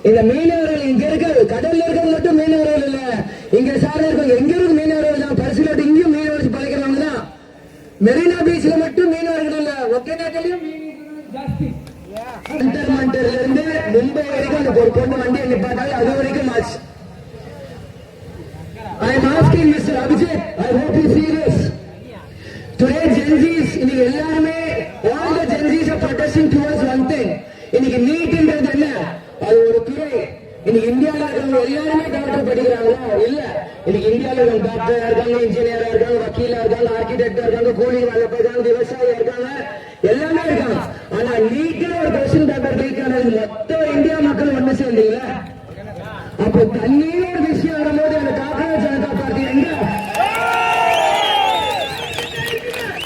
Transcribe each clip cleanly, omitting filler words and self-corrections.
இந்த மீனவர்கள் இங்க இருக்க கடல்ல இருக்க மட்டும் மீனவர்கள் இல்ல, இங்க சார்ந்த இருக்க எங்க இருக்கு மீனவர்கள் தான். பரிசுல இங்கேயும் மீனவர்கள் பழைக்கிறவங்க தான். மெரினா பீச்ல மட்டும் மீனவர்கள் இல்ல, ஒகேனக்கல்லையும் ஜாஸ்தி. இன்டர்மண்டர்ல இருந்து மும்பை வரைக்கும் அந்த ஒரு பொண்ணு வண்டி நிப்பாட்டாங்க, அது வரைக்கும் ஆச்சு. I am asking Mr. Abhijit, I hope you see this. Today Gen Zs, இன்னைக்கு எல்லாருமே all the Gen Zs are protesting towards one thing. இன்னைக்கு நீட்ன்றது என்ன? அது ஒரு துறை. இன்னைக்கு இந்தியாவில் இருக்கிறவங்க எல்லாருமே டாக்டர் படிக்கிறாங்களா? இல்ல. இன்னைக்கு இந்தியாவில் இருக்க டாக்டரா இருக்காங்க, இன்ஜினியரா இருக்காங்க, வக்கீலா இருக்காங்க, ஆர்கிடெக்டா இருக்காங்க, கூலி வேலை பார்க்கறாங்க, விவசாயியா இருக்காங்க, எல்லாமே இருக்காங்க. ஆனா நீட்னு ஒரு கொஸ்டின் பேப்பர் லீக் ஆனது மொத்த இந்தியா மக்கள் ஒண்ணு சேர்ந்தீங்களா? அப்போ தண்ணீர் ஒரு விஷயம் வரும்போது அந்த காங்கிரஸ் ஜனதா பார்ட்டி எங்க?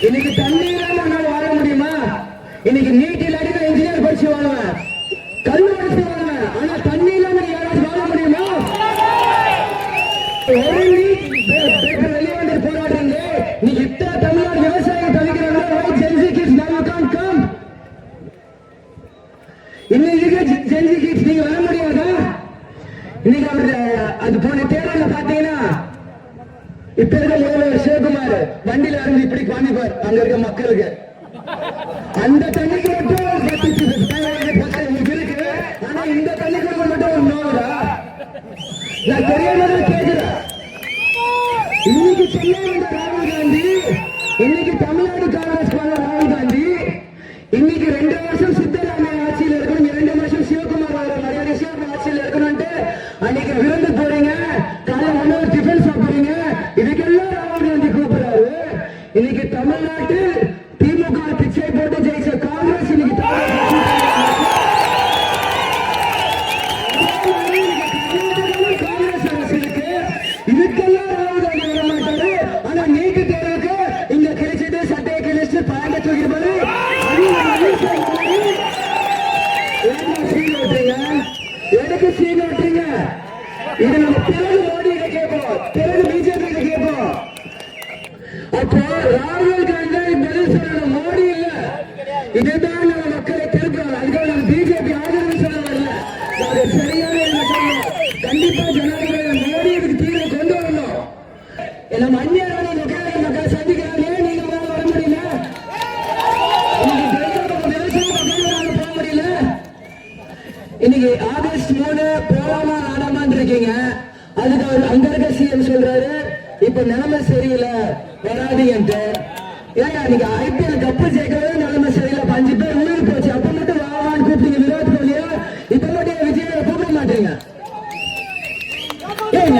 இன்னைக்கு தண்ணீர் வாழ முடியுமா? இன்னைக்கு நீட் இல்லாட்டி நான் இன்ஜினியர் படிச்சு வாழுவேன், கல்வி படிச்சு வாழுவேன். ஆனா தண்ணி இல்லாம யாராச்சும் வாழ முடியுமா? ஒரு நீட் வெளியே வந்து போராடுறீங்க. நீ இத்தனை தமிழ்நாடு விவசாயிகள் தவிக்கிறாங்க. இன்னைக்கு ஜென்சி கிட்ஸ் நீங்க வர முடியாதா? இன்னைக்கு அவரு அது போன தேர்தல பாத்தீங்கன்னா இப்ப இருக்க முதல்வர் சிவகுமார் வண்டியில இருந்து இப்படி காமிப்பார் அங்க இருக்க மக்களுக்கு. அந்த தண்ணிக்கு மட்டும் இருக்கு. ஆனா இந்த தண்ணிக்கு மட்டும் ஒரு நோடா நான் தெரியாம கேட்கிறேன். இன்னைக்கு சென்னை வந்த ராகுல் காந்தி, இன்னைக்கு தமிழ்நாடு காங்கிரஸ் ராகுல் காந்தி, இன்னைக்கு 2 வருஷம் சித்தராமையா ஆட்சியில் இருக்கணும், 2 வருஷம் சிவகுமார் மரியாதை ஆட்சியில் இருக்கணும். அன்னைக்கு விருந்து போறீங்க, காலை உணவு டிஃபன் சாப்பிடுறீங்க, இதுக்கெல்லாம் ராகுல் காந்தி கூப்பிடுறாரு. இன்னைக்கு தமிழ்நாட்டில் திமுக பிச்சை போட்டு ஜெயிச்ச காங்கிரஸ் இன்னைக்கு காங்கிரஸ் அரசு இருக்கு. இதுக்கெல்லாம் ராகுல் காந்தி வர மாட்டாரு. ஆனா நீட்டு தேர்வுக்கு இங்க கிழிச்சிட்டு சட்டையை கிழிச்சு பாண்ட தூக்கிட்டு எதுக்கு சீன் ஓட்டுறீங்க? இது நம்ம பிறகு மோடி கேட்போம், பிறகு பிஜேபி கேட்போம். அப்போ ராகுல் காந்தி பதில் சொல்லணும், மோடி இல்ல. இதுதான் நம்ம மக்களை திருப்புறாங்க. அதுக்காக நம்ம பிஜேபி ஆதரவு சொல்ல வரல, சரியான சொல்லணும். கண்டிப்பா ஜனாதிபதி மோடி இதுக்கு தீர்வு கொண்டு வரணும். நம்ம அந்நியரான மக்கள் சந்திக்கிறாங்க, நீங்க வர முடியல. இன்னைக்கு ஆகஸ்ட் 3 போராமா நாடாமான் இருக்கீங்க. அதுக்கு அவர் அங்க இருக்க சிஎம் சொல்றாரு இப்ப நிலைமை சரியில்லை வராதீங்கன்ட்டு. ஏங்க நீங்க ஐபிஎல் கப்பு ஜெயிக்கவே நிலைமை சரியில்லை, 5 பேர் உயிர் போச்சு. அப்ப மட்டும் வாவான்னு கூப்பிட்டீங்க விராட் கோலியா, இப்ப மட்டும் விஜய் கூப்பிட மாட்டீங்க. ஏன்